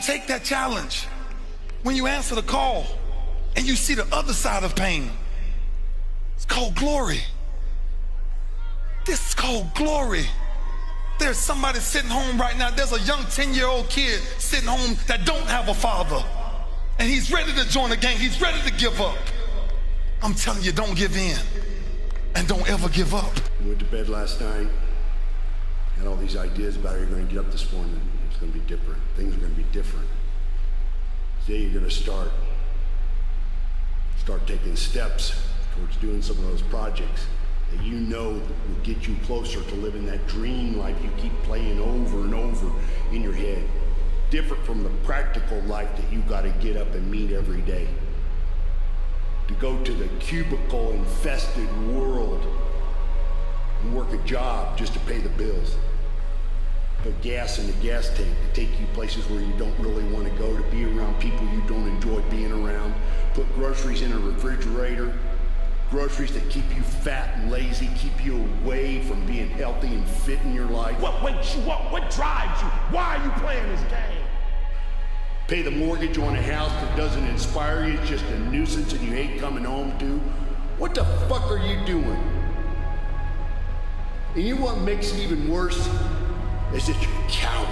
take that challenge. When you answer the call and you see the other side of pain, it's called glory. This is called glory. There's somebody sitting home right now. There's a young 10-year-old kid sitting home that don't have a father. And he's ready to join the gang. He's ready to give up. I'm telling you, don't give in. And don't ever give up. I went to bed last night, had all these ideas about how you're going to get up this morning. It's going to be different. Things are going to be different. Today you're going to start taking steps towards doing some of those projects that you know will get you closer to living that dream life you keep playing over and over in your head. Different from the practical life that you got to get up and meet every day. To go to the cubicle-infested world and work a job just to pay the bills. Put gas in the gas tank to take you places where you don't really want to go, to be around people you don't enjoy being around. Put groceries in a refrigerator. Groceries that keep you fat and lazy, keep you away from being healthy and fit in your life. What wakes you up? What drives you? Why are you playing this game? Pay the mortgage on a house that doesn't inspire you, it's just a nuisance and you hate coming home to. What the fuck are you doing? And you know what makes it even worse? Is that you're a coward.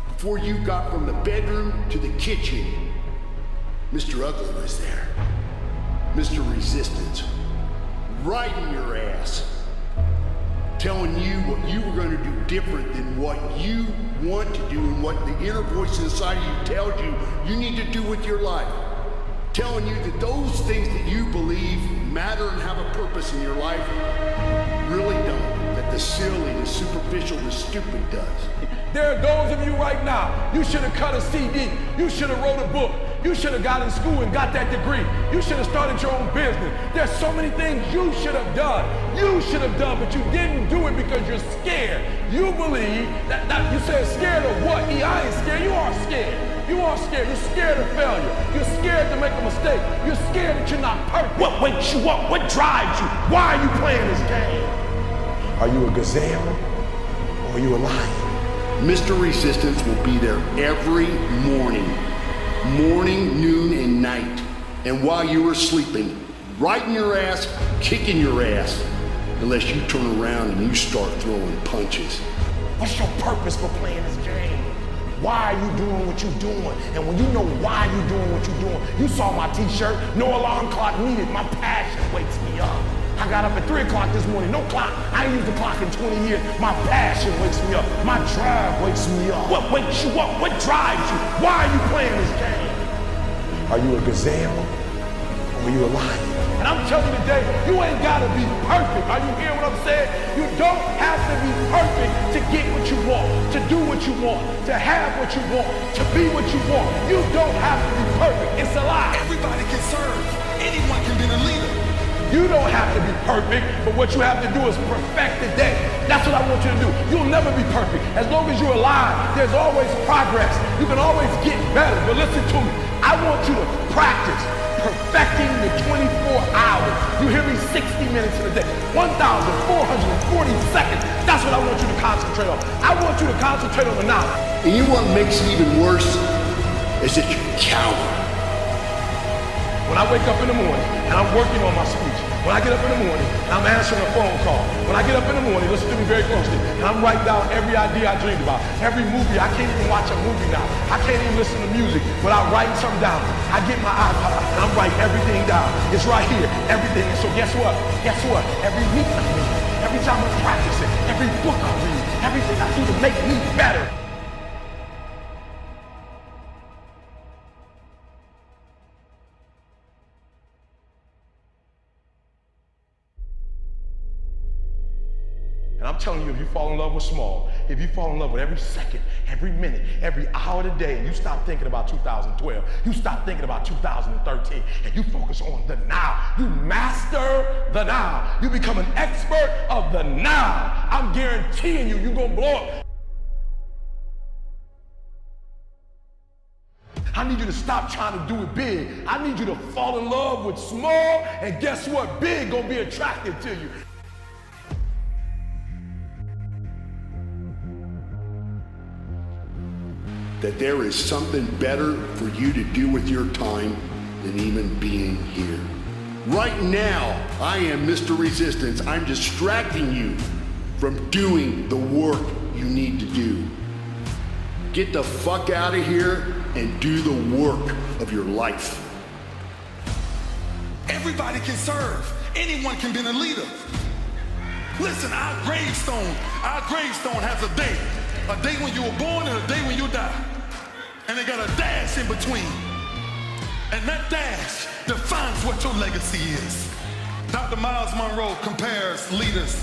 Before you got from the bedroom to the kitchen, Mr. Ugly was there. Mr. Resistance, right in your ass, telling you what you were going to do different than what you want to do and what the inner voice inside of you tells you you need to do with your life. Telling you that those things that you believe matter and have a purpose in your life really don't. That the silly, the superficial, the stupid does. There are those of you right now, you should have cut a CD, you should have wrote a book, you should have got in school and got that degree, you should have started your own business. There's so many things you should have done, but you didn't do it because you're scared. You believe that you said scared of what? I ain't scared, you are scared. You are scared, you're scared of failure, you're scared to make a mistake, you're scared that you're not perfect. What wakes you up? What drives you? Why are you playing this game? Are you a gazelle or are you a lion? Mr. Resistance will be there every morning, noon, and night. And while you are sleeping, right in your ass, kicking your ass, unless you turn around and you start throwing punches. What's your purpose for playing this game? Why are you doing what you're doing? And when you know why you're doing what you're doing, you saw my t-shirt, no alarm clock needed. My passion wakes me up. I got up at 3 o'clock this morning, no clock. I ain't used the clock in 20 years. My passion wakes me up. My drive wakes me up. What wakes you up? What drives you? Why are you playing this game? Are you a gazelle or are you a lion? And I'm telling you today, you ain't gotta be perfect. Are you hearing what I'm saying? You don't have to be perfect to get what you want, to do what you want, to have what you want, to be what you want. You don't have to be perfect. It's a lie. Everybody can serve. Anyone can be the leader. You don't have to be perfect, but what you have to do is perfect the day. That's what I want you to do. You'll never be perfect. As long as you're alive, there's always progress. You can always get better, but listen to me. I want you to practice perfecting the 24 hours. You hear me? 60 minutes in a day, 1,440 seconds. That's what I want you to concentrate on. I want you to concentrate on the now. And you know what makes it even worse? Is that you're a coward. When I wake up in the morning and I'm working on my speech, when I get up in the morning and I'm answering a phone call, when I get up in the morning, listen to me very closely, and I'm writing down every idea I dreamed about, every movie. I can't even watch a movie now. I can't even listen to music without writing something down. I get my iPod and I'm writing everything down. It's right here, everything. And so guess what? Guess what? Every week I read, every time I'm practicing, every book I read, everything I do to make me better. And I'm telling you, if you fall in love with small, if you fall in love with every second, every minute, every hour of the day, and you stop thinking about 2012, you stop thinking about 2013, and you focus on the now. You master the now. You become an expert of the now. I'm guaranteeing you, you're gonna blow up. I need you to stop trying to do it big. I need you to fall in love with small, and guess what? Big gonna be attractive to you. that there is something better for you to do with your time than even being here. Right now, I am Mr. Resistance. I'm distracting you from doing the work you need to do. Get the fuck out of here and do the work of your life. Everybody can serve. Anyone can be a leader. Listen, our gravestone has a day when you were born and a day when you die. And they got a dash in between. And that dash defines what your legacy is. Dr. Miles Monroe compares leaders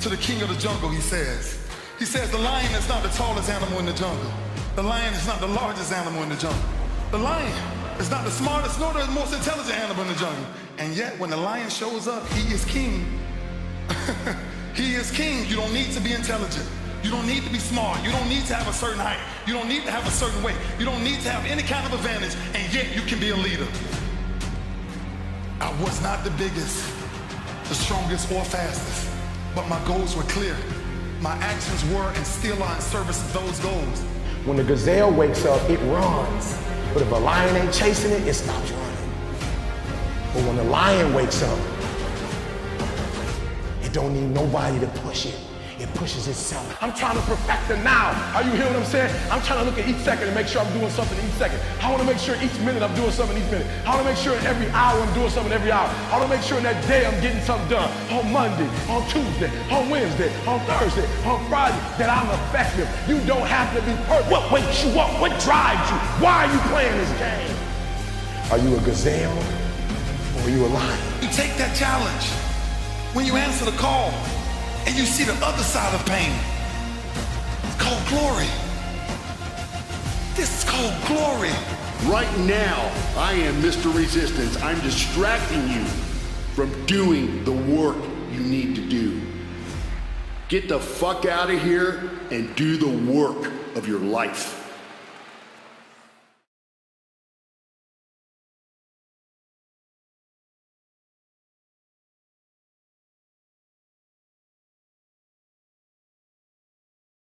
to the king of the jungle, he says. He says the lion is not the tallest animal in the jungle. The lion is not the largest animal in the jungle. The lion is not the smartest nor the most intelligent animal in the jungle. And yet when the lion shows up, he is king. He is king. You don't need to be intelligent. You don't need to be smart. You don't need to have a certain height. You don't need to have a certain weight. You don't need to have any kind of advantage, and yet you can be a leader. I was not the biggest, the strongest, or fastest, but my goals were clear. My actions were and still are in service of those goals. When the gazelle wakes up, it runs. But if a lion ain't chasing it, it stops running. But when the lion wakes up, it don't need nobody to push it. It pushes itself. I'm trying to perfect the now. Are you hearing what I'm saying? I'm trying to look at each second and make sure I'm doing something each second. I want to make sure each minute I'm doing something each minute. I want to make sure every hour I'm doing something every hour. I want to make sure in that day I'm getting something done. On Monday, on Tuesday, on Wednesday, on Thursday, on Friday, that I'm effective. You don't have to be perfect. What wakes you up? What drives you? Why are you playing this game? Are you a gazelle or are you a lion? You take that challenge when you answer the call. And you see the other side of pain. It's called glory. This is called glory. Right now, I am Mr. Resistance. I'm distracting you from doing the work you need to do. Get the fuck out of here and do the work of your life.